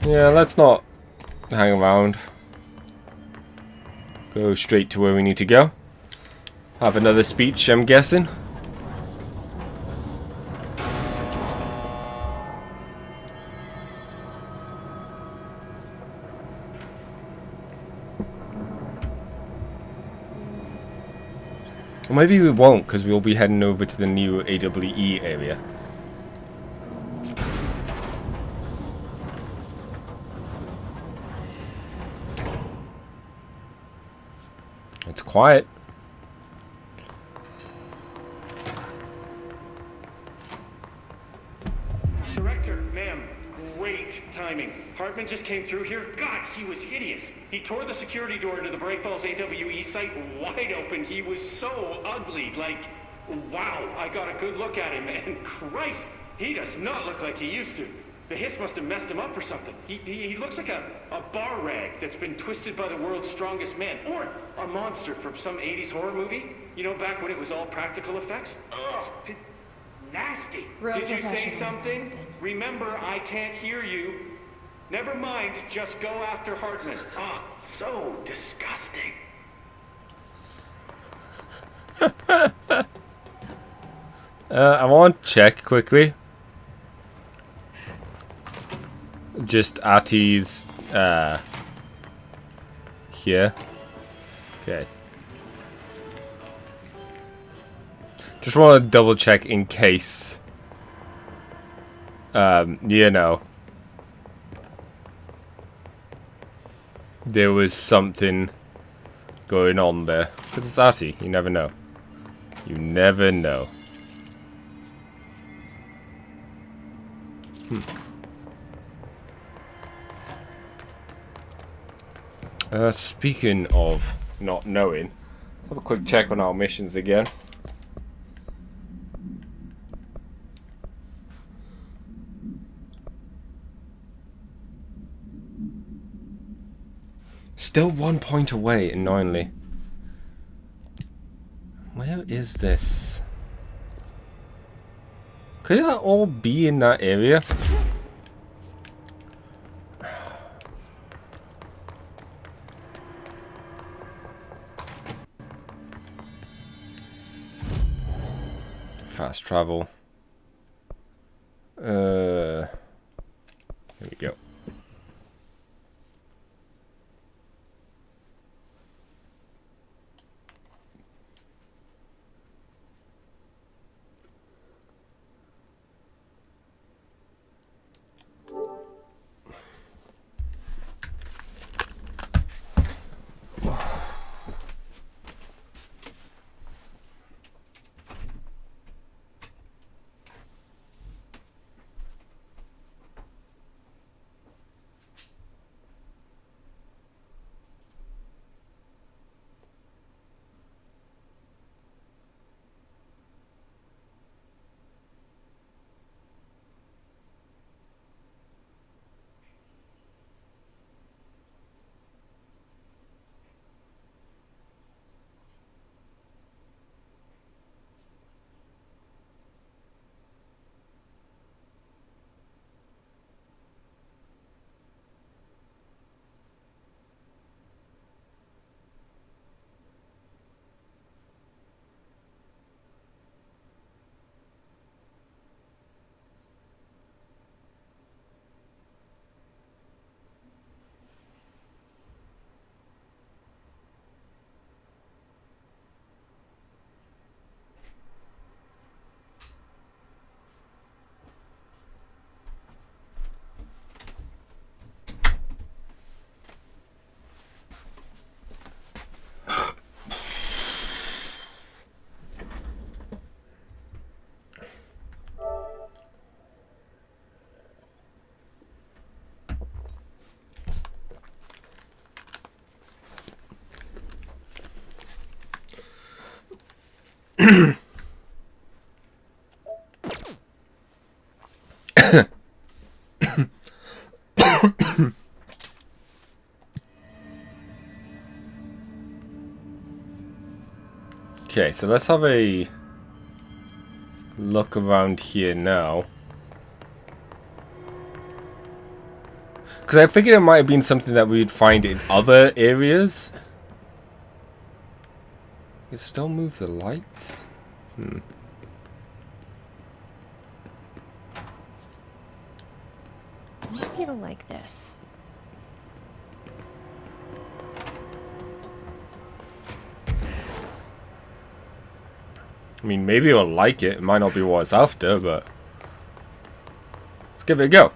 Yeah, let's not hang around. Go straight to where we need to go. Have another speech, I'm guessing. Or maybe we won't, because we'll be heading over to the new AWE area. It's quiet. Director, ma'am, great timing. Hartman just came through here. God, he was hideous. He tore the security door into the Bright Falls AWE site wide open. He was so ugly. Like, wow, I got a good look at him, and Christ, he does not look like he used to. The hiss must have messed him up or something. He looks like a bar rag that's been twisted by the world's strongest man. Or a monster from some 80s horror movie. You know, back when it was all practical effects? Ugh, nasty. Did you say something? Winston. Remember, I can't hear you. Never mind, just go after Hartman. Ah, so disgusting. I want to check quickly. Just Artie's here. Okay. Just want to double check in case you know, there was something going on there. Because it's Artie, you never know. You never know. Speaking of not knowing, let's have a quick check on our missions again. Still 1 point away, annoyingly. Where is this? Could that all be in that area? Fast travel. Here we go. Okay, so let's have a look around here now. Because I figured it might have been something that we'd find in other areas. You still move the lights? Hmm. Maybe it'll like this. I mean, maybe it'll like it. It might not be what it's after, but... let's give it a go.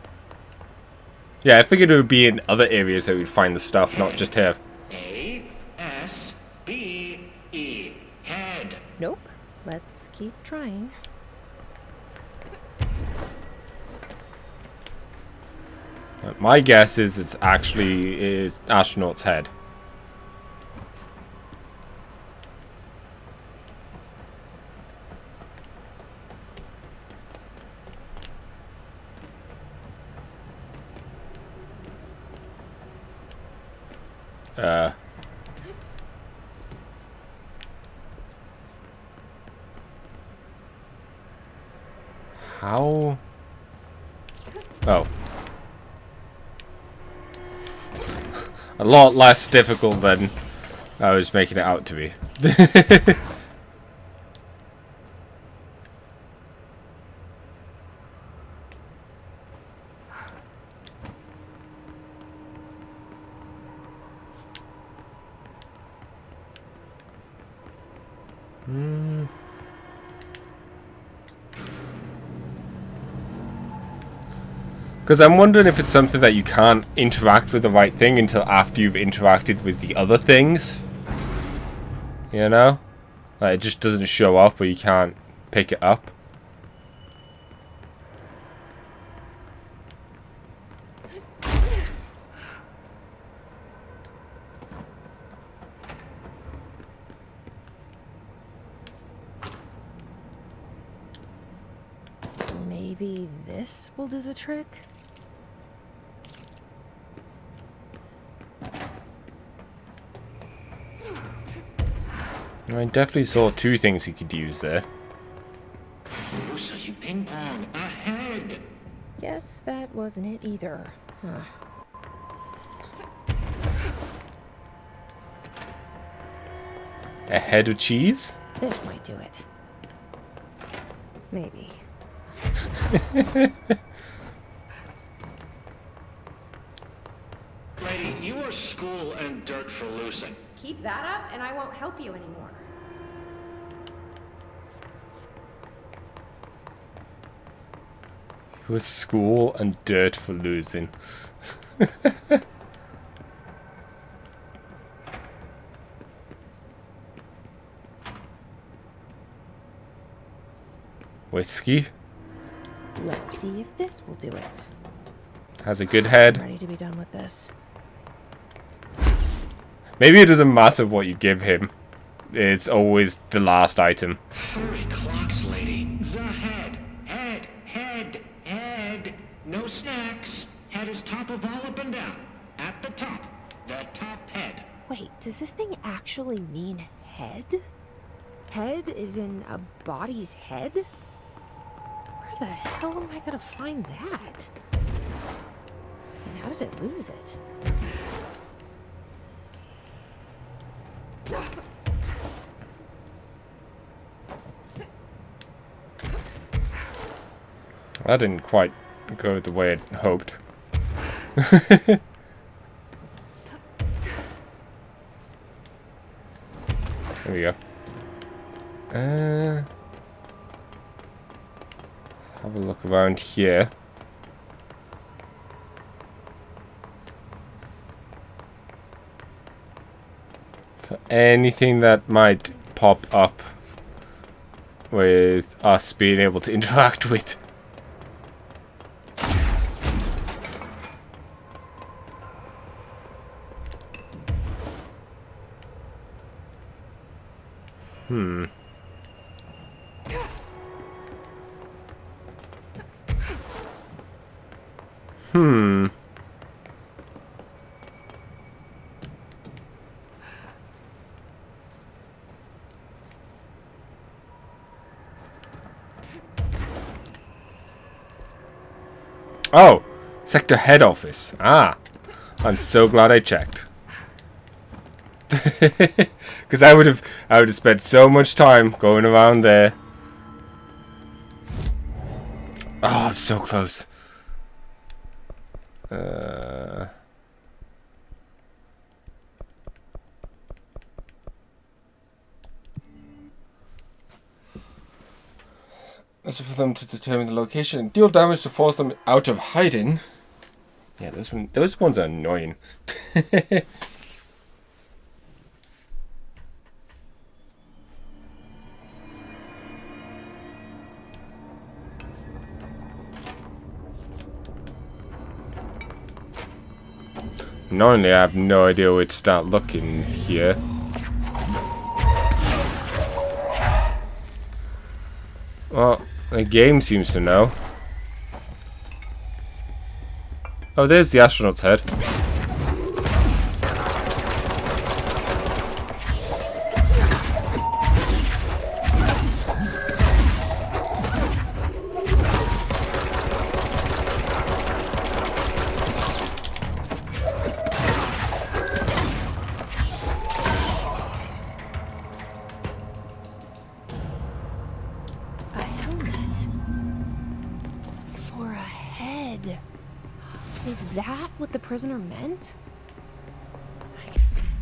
Yeah, I figured it would be in other areas that we'd find the stuff, not just here. A-S-B-E. Head. Nope. Let's keep trying. My guess is it's actually astronaut's head. How? Oh. A lot less difficult than I was making it out to be. Because I'm wondering if it's something that you can't interact with the right thing until after you've interacted with the other things. You know? Like, it just doesn't show up or you can't pick it up. Maybe this will do the trick? I definitely saw two things he could use there. Lusa, you ping pong. Ahead. Guess that wasn't it either. Huh. A head of cheese? This might do it. Maybe. Lady, you are school and dirt for losing. Keep that up and I won't help you anymore. It was school and dirt for losing. Whiskey. Let's see if this will do it. Has a good head. Ready to be done with this. Maybe it doesn't matter what you give him. It's always the last item. Hurry, clocks, lady. The head. Head. Head. Head. No snacks. Head is top of all up and down. At the top. The top head. Wait, does this thing actually mean head? Head is in a body's head? Where the hell am I gonna find that? And how did it lose it? That didn't quite go the way I'd hoped. There we go. Have a look around here. For anything that might pop up with us being able to interact with. Hmm. Oh, Sector head office. Ah. I'm so glad I checked. Because I would have spent so much time going around there. Oh, I'm so close. That's for them to determine the location and deal damage to force them out of hiding. Yeah, those ones are annoying. Normally, I have no idea where to start looking here. Well, the game seems to know. Oh, there's the astronaut's head. Is that what the prisoner meant?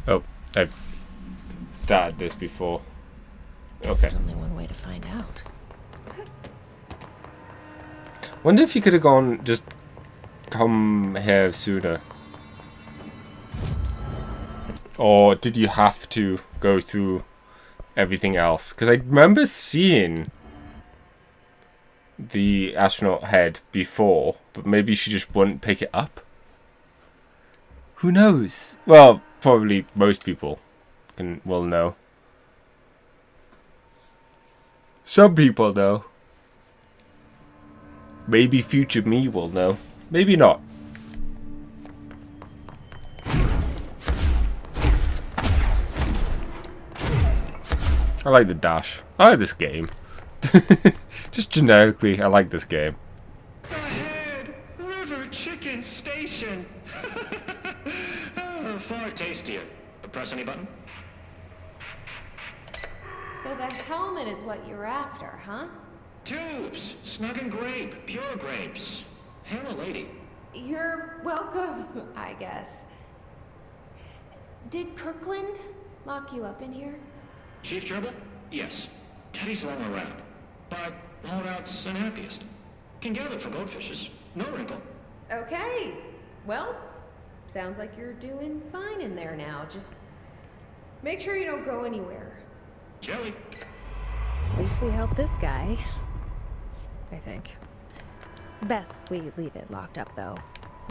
Oh, I've started this before. Okay. There's only one way to find out. Wonder if you could have just come here sooner. Or did you have to go through everything else? Because I remember seeing the astronaut head before, but maybe she just wouldn't pick it up. Who knows? Well, probably most people will know. Some people know. Maybe future me will know. Maybe not. I like the dash. I like this game. Just generically, I like this game. Ahead, River Chicken Station. Far tastier. Press any button? So the helmet is what you're after, huh? Tubes, snug and grape, pure grapes. Hail a lady. You're welcome, I guess. Did Kirkland lock you up in here? Chief Gerbil? Yes. Teddy's long around. But holdout's unhappiest. Can gather for goldfishes. No wrinkle. Okay. Well, sounds like you're doing fine in there now. Just make sure you don't go anywhere. Jelly. At least we helped this guy. I think. Best we leave it locked up, though.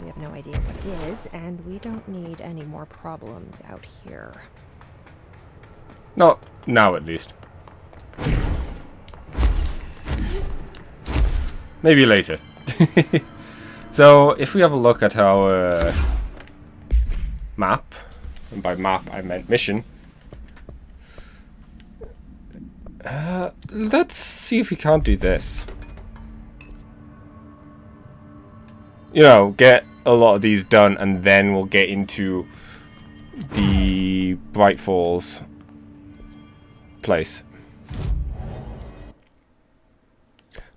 We have no idea what it is, and we don't need any more problems out here. Not now, at least. Maybe later. So, if we have a look at our map, and by map I meant mission, let's see if we can't do this. You know, get a lot of these done, and then we'll get into the Bright Falls place.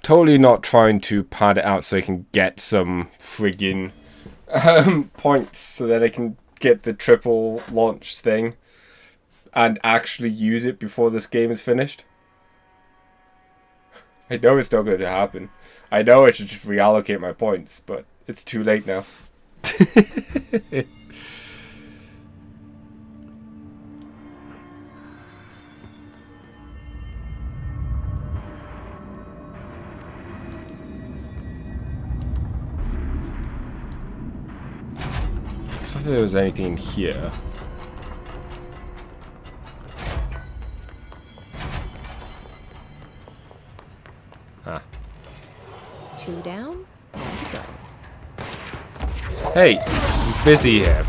Totally not trying to pad it out so I can get some friggin' points so that I can get the triple launch thing and actually use it before this game is finished. I know it's not going to happen. I know I should just reallocate my points, but it's too late now. If there was anything in here. Ah. 2 down, 1 to go. Hey, I'm busy here.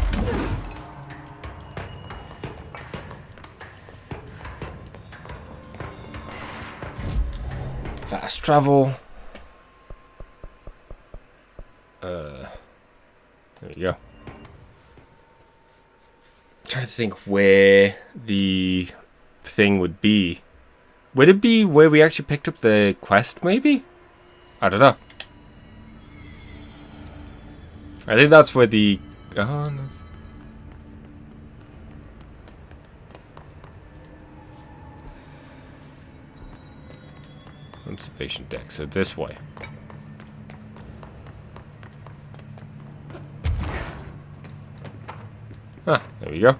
Fast travel. There you go. I'm trying to think where the thing would be. Would it be where we actually picked up the quest, maybe? I don't know. I think that's where the... Oh, no. Observation deck, so this way. Ah, there we go.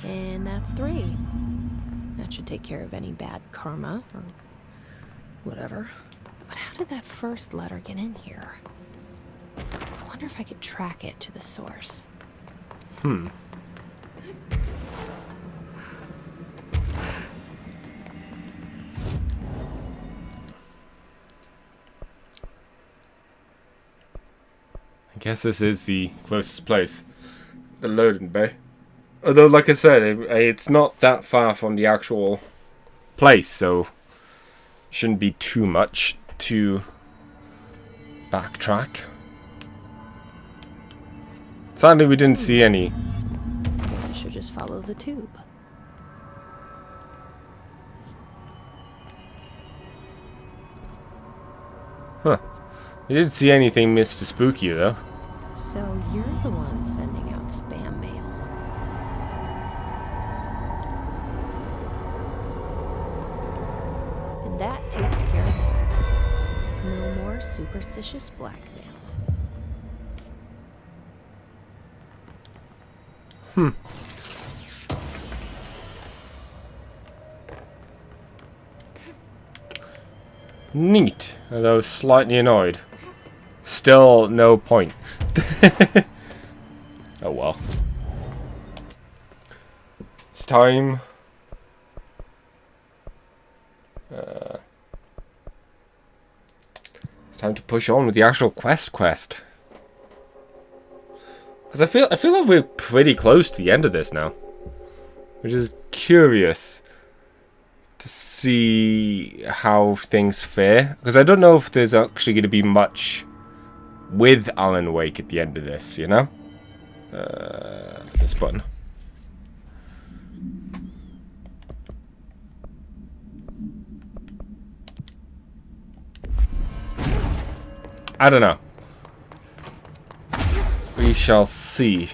And that's 3. That should take care of any bad karma or whatever. But how did that first letter get in here? I wonder if I could track it to the source. I guess this is the closest place. The loading bay. Although, like I said, it's not that far from the actual place, so shouldn't be too much to backtrack. Sadly, we didn't see any. Guess I should just follow the tube. Huh. We didn't see anything Mr. Spooky, though. So you're the one sending out spam mail. And that takes care of that. No more superstitious blackmail. Neat, although slightly annoyed. Still no point. Oh well. It's time. It's time to push on with the actual quest. Because I feel like we're pretty close to the end of this now, which is curious to see how things fare. Because I don't know if there's actually going to be much with Alan Wake at the end of this, you know? This button. I don't know. We shall see.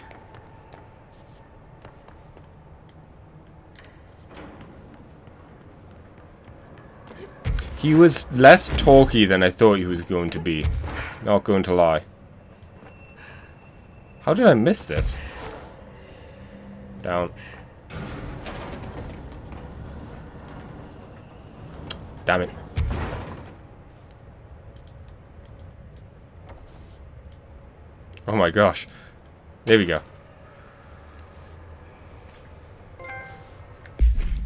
He was less talky than I thought he was going to be. Not going to lie. How did I miss this? Down. Damn it. Oh my gosh. There we go.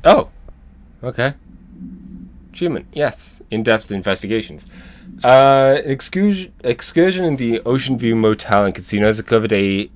Oh. Okay. Achievement. Yes. In-depth investigations. Excursion in the Ocean View Motel and Casino has uncovered a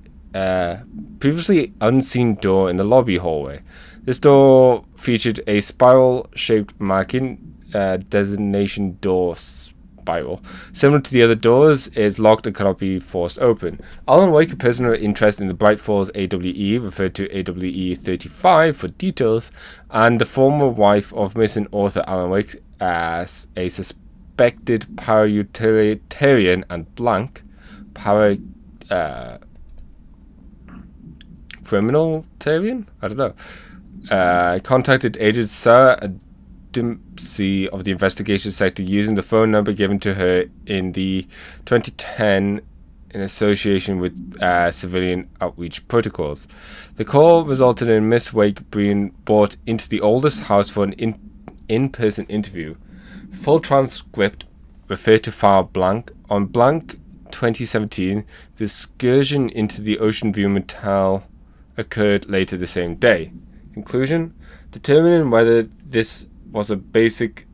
previously unseen door in the lobby hallway. This door featured a spiral-shaped marking, designation door spiral. Similar to the other doors, it is locked and cannot be forced open. Alan Wake, a person of interest in the Bright Falls AWE, referred to AWE 35 for details, and the former wife of missing author Alan Wake as a suspected para-utilitarian and blank criminalitarian? I don't know. Contacted agent Sarah Dempsey of the investigation sector using the phone number given to her in the 2010 in association with civilian outreach protocols. The call resulted in Miss Wake being brought into the oldest house for an in-person interview. Full transcript referred to file blank. On blank 2017, the excursion into the Ocean View Motel occurred later the same day. Conclusion: determining whether this was a basic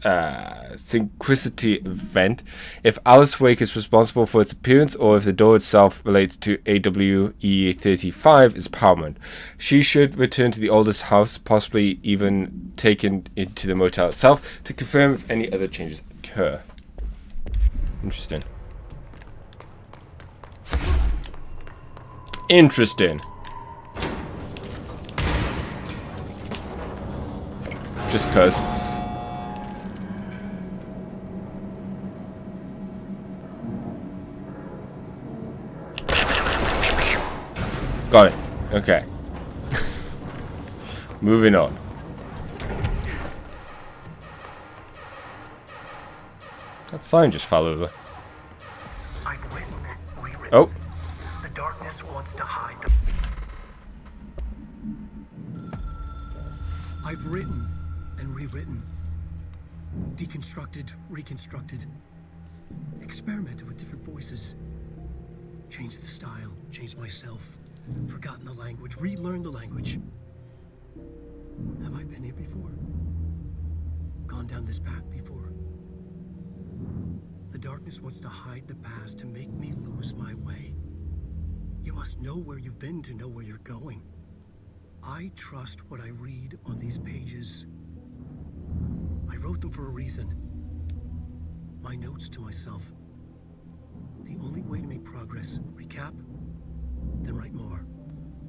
synchronicity event, if Alice Wake is responsible for its appearance, or if the door itself relates to AWE 35 is paramount. She should return to the oldest house, possibly even taken into the motel itself, to confirm if any other changes occur. Interesting. Interesting. Just cause. Got it. Okay. Moving on. That sign just fell over. I've written, rewritten. Oh. The darkness wants to hide. I've written and rewritten. Deconstructed, reconstructed. Experimented with different voices. Changed the style, changed myself. Forgotten the language, relearned the language. Have I been here before? Gone down this path before? The darkness wants to hide the past to make me lose my way. You must know where you've been to know where you're going. I trust what I read on these pages. I wrote them for a reason. My notes to myself. The only way to make progress, recap, then write more.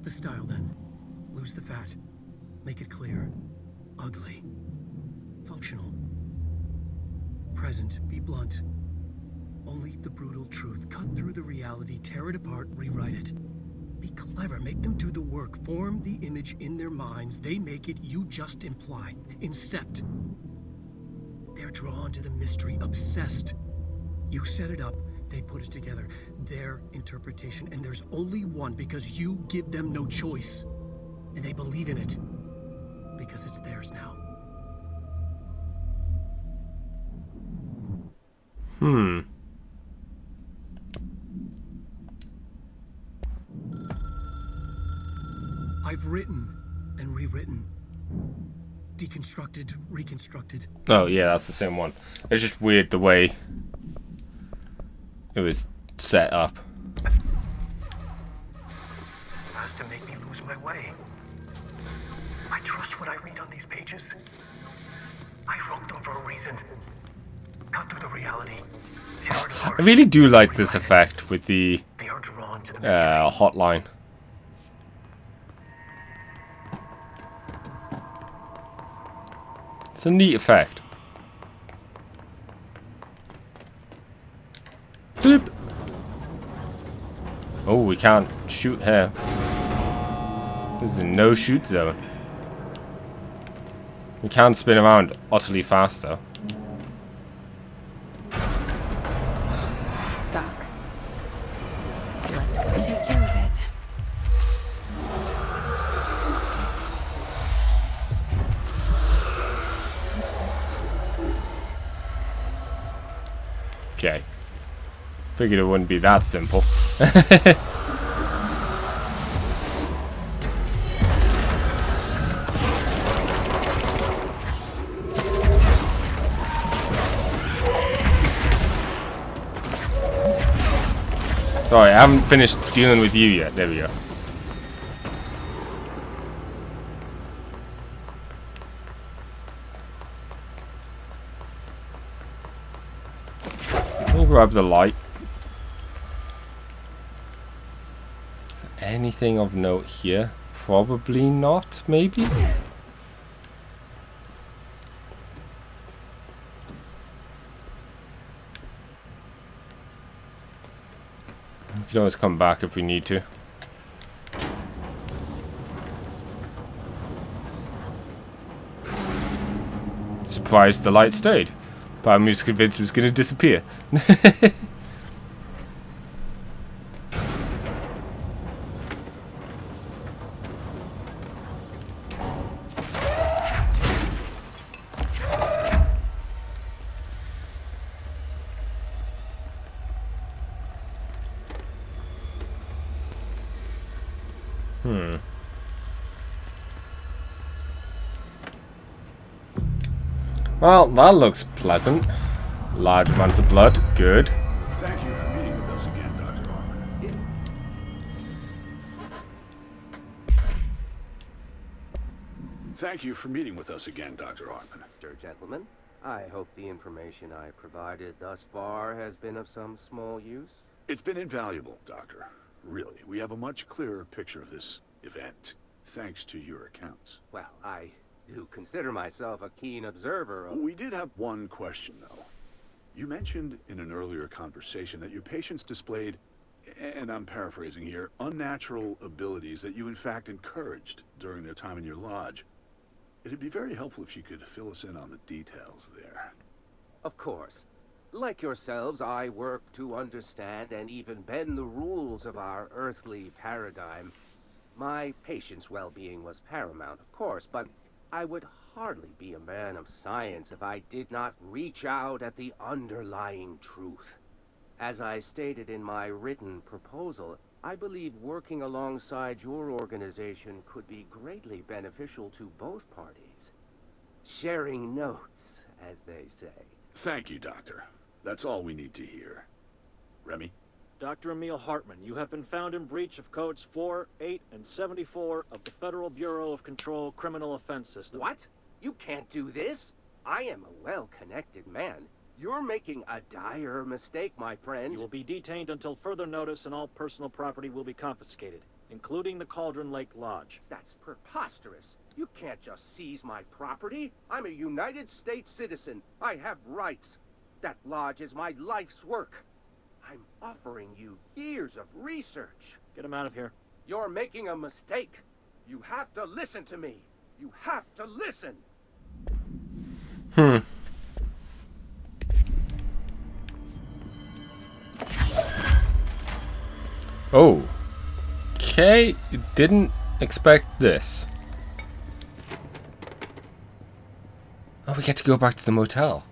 The style then. Lose the fat. Make it clear. Ugly. Functional. Present. Be blunt. Only the brutal truth. Cut through the reality, tear it apart, rewrite it. Be clever, make them do the work. Form the image in their minds. They make it, you just imply. Incept. They're drawn to the mystery, obsessed. You set it up, they put it together. Their interpretation, and there's only one because you give them no choice. And they believe in it. Because it's theirs now. I've written and rewritten. Deconstructed, reconstructed. Oh, yeah, that's the same one. It's just weird the way it was set up. Has to make me lose my way. I trust what I read on these pages. I wrote them for a reason. Cut through the reality. Tear it apart. I really do like this effect with the They are drawn to the mystery. hotline. It's a neat effect. Boop. Oh, we can't shoot here. This is a no-shoot zone. We can spin around utterly fast, though. Stuck. Let's go take care of it. Okay. Figured it wouldn't be that simple. Sorry, I haven't finished dealing with you yet. There we go. Let me grab the light. Is there anything of note here? Probably not, maybe? We can always come back if we need to. Surprised the light stayed. But I'm just convinced it was going to disappear. Well, that looks pleasant. Large amounts of blood. Good. Thank you for meeting with us again, Dr. Hartman. Thank you for meeting with us again, Dr. Hartman. Sir, gentlemen, I hope the information I provided thus far has been of some small use. It's been invaluable, Doctor. Really, we have a much clearer picture of this event, thanks to your accounts. Well, I do consider myself a keen observer of... We did have one question, though. You mentioned in an earlier conversation that your patients displayed, and I'm paraphrasing here, unnatural abilities that you in fact encouraged during their time in your lodge. It'd be very helpful if you could fill us in on the details there. Of course. Like yourselves, I work to understand and even bend the rules of our earthly paradigm. My patient's well-being was paramount, of course, but I would hardly be a man of science if I did not reach out at the underlying truth. As I stated in my written proposal, I believe working alongside your organization could be greatly beneficial to both parties. Sharing notes, as they say. Thank you, Doctor. That's all we need to hear. Remy? Dr. Emil Hartman, you have been found in breach of Codes 4, 8, and 74 of the Federal Bureau of Control Criminal Offense System. What? You can't do this? I am a well-connected man. You're making a dire mistake, my friend. You will be detained until further notice, and all personal property will be confiscated, including the Cauldron Lake Lodge. That's preposterous. You can't just seize my property. I'm a United States citizen. I have rights. That lodge is my life's work. I'm offering you years of research. Get him out of here. You're making a mistake. You have to listen to me. You have to listen. Oh. Okay, didn't expect this. Oh, we get to go back to the motel.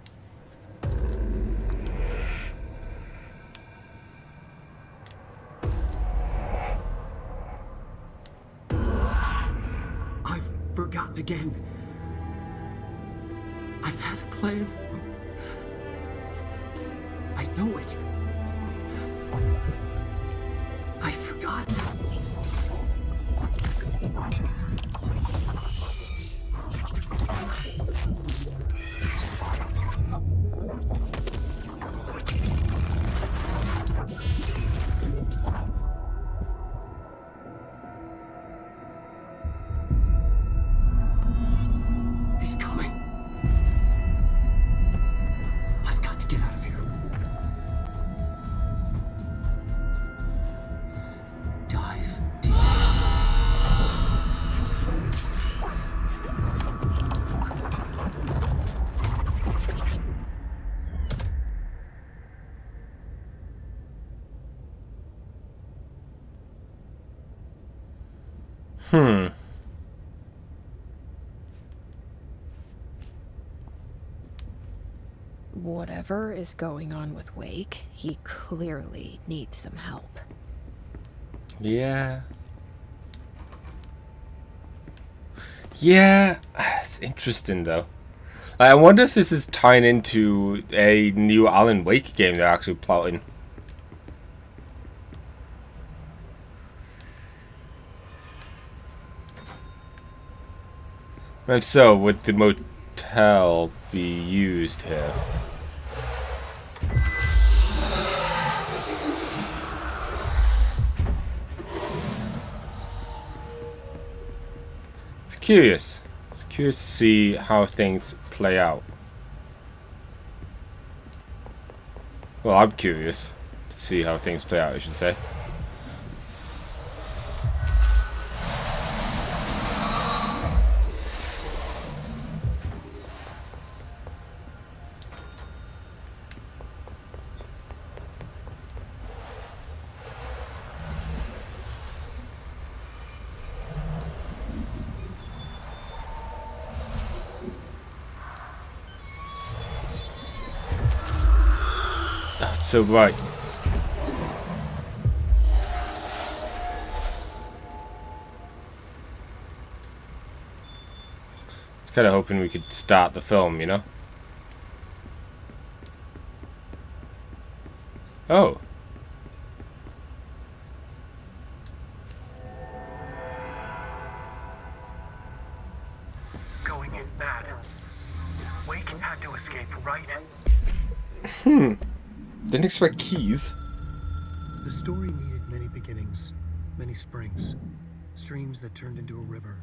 I've forgotten again. I had a plan. I know it. I forgot. He's coming. I've got to get out of here. Dive deep. Whatever is going on with Wake, he clearly needs some help. Yeah. Yeah, it's interesting though. I wonder if this is tying into a new Alan Wake game they're actually plotting. If so, would the motel be used here? It's curious. It's curious to see how things play out. Well, I'm curious to see how things play out, I should say. So right. I was kind of hoping we could start the film, you know? Oh. Going in mad. Wake had to escape, right? Didn't expect keys. The story needed many beginnings, many springs, streams that turned into a river,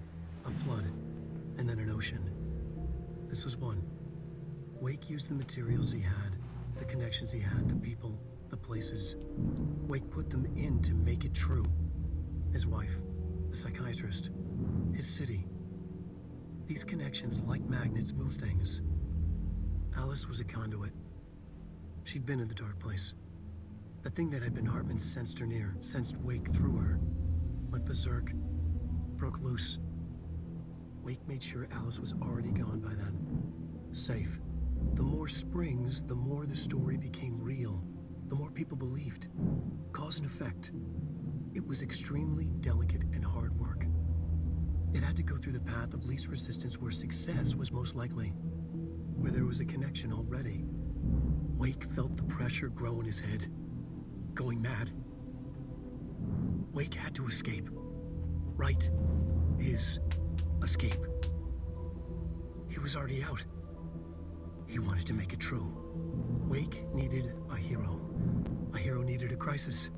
a flood, and then an ocean. This was one. Wake used the materials he had, the connections he had, the people, the places. Wake put them in to make it true. His wife, the psychiatrist, his city. These connections, like magnets, move things. Alice was a conduit. She'd been in the dark place. The thing that had been Hartman sensed her near, sensed Wake through her. Went berserk, broke loose. Wake made sure Alice was already gone by then. Safe. The more springs, the more the story became real. The more people believed. Cause and effect. It was extremely delicate and hard work. It had to go through the path of least resistance where success was most likely. Where there was a connection already. Wake felt the pressure grow in his head. Going mad. Wake had to escape. Right. His escape. He was already out. He wanted to make it true. Wake needed a hero. A hero needed a crisis.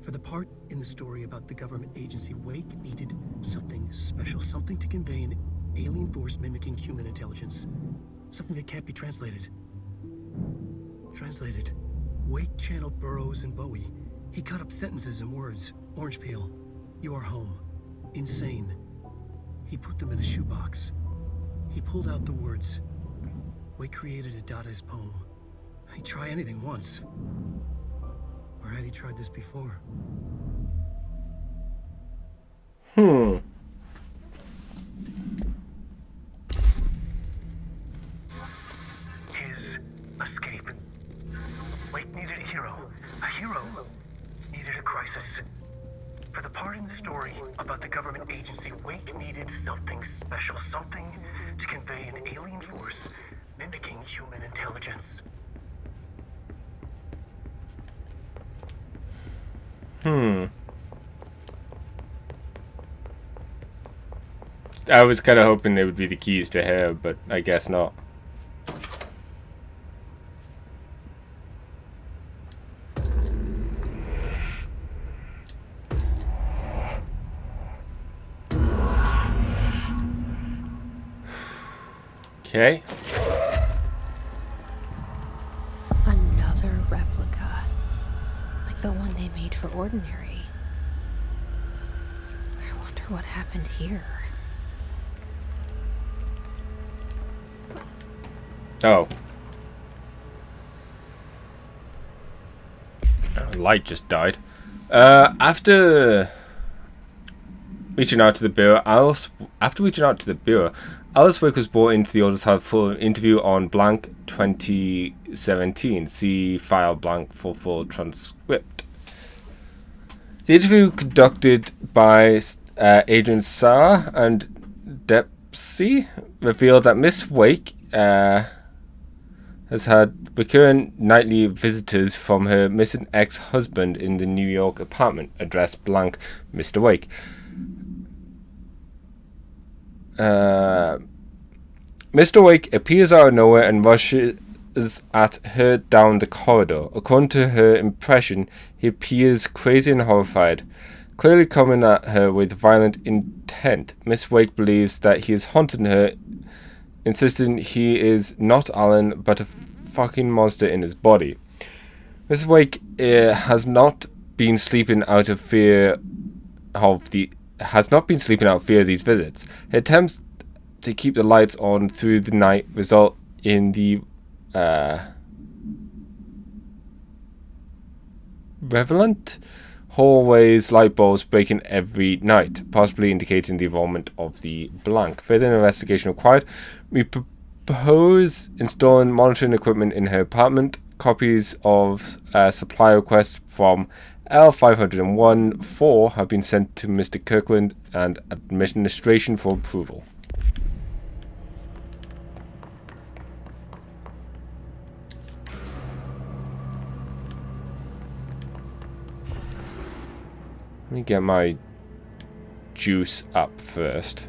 For the part in the story about the government agency, Wake needed something special, something to convey an alien force mimicking human intelligence. Something that can't be translated. Translated. Wake channeled Burroughs and Bowie. He cut up sentences and words. Orange peel. You are home. Insane. He put them in a shoebox. He pulled out the words. Wake created a Dadaist poem. He'd try anything once. Or had he tried this before? His escape. Wake needed a hero. A hero needed a crisis. For the part in the story about the government agency, Wake needed something special, something to convey an alien force mimicking human intelligence. I was kind of hoping they would be the keys to her, but I guess not. Okay. Another replica. Like the one they made for Ordinary. I wonder what happened here. Oh. Light just died. After reaching out to the Bureau, Alice Wake was brought into the Order's House for an interview on blank 2017. See file blank for full transcript. The interview conducted by Adrian Sarr and Dempsey revealed that Miss Wake has had recurrent nightly visitors from her missing ex-husband in the New York apartment, addressed blank Mr. Wake. Mr. Wake appears out of nowhere and rushes at her down the corridor. According to her impression, he appears crazy and horrified, clearly coming at her with violent intent. Miss Wake believes that he is haunting her, insisting he is not Alan but a fucking monster in his body. Miss Wake has not been sleeping out of fear of these visits. Her attempts to keep the lights on through the night result in the relevant hallways light bulbs breaking every night, possibly indicating the involvement of the blank. Further investigation required. We propose installing monitoring equipment in her apartment. Copies of supply requests from L501-4 have been sent to Mr. Kirkland and administration for approval. Let me get my juice up first.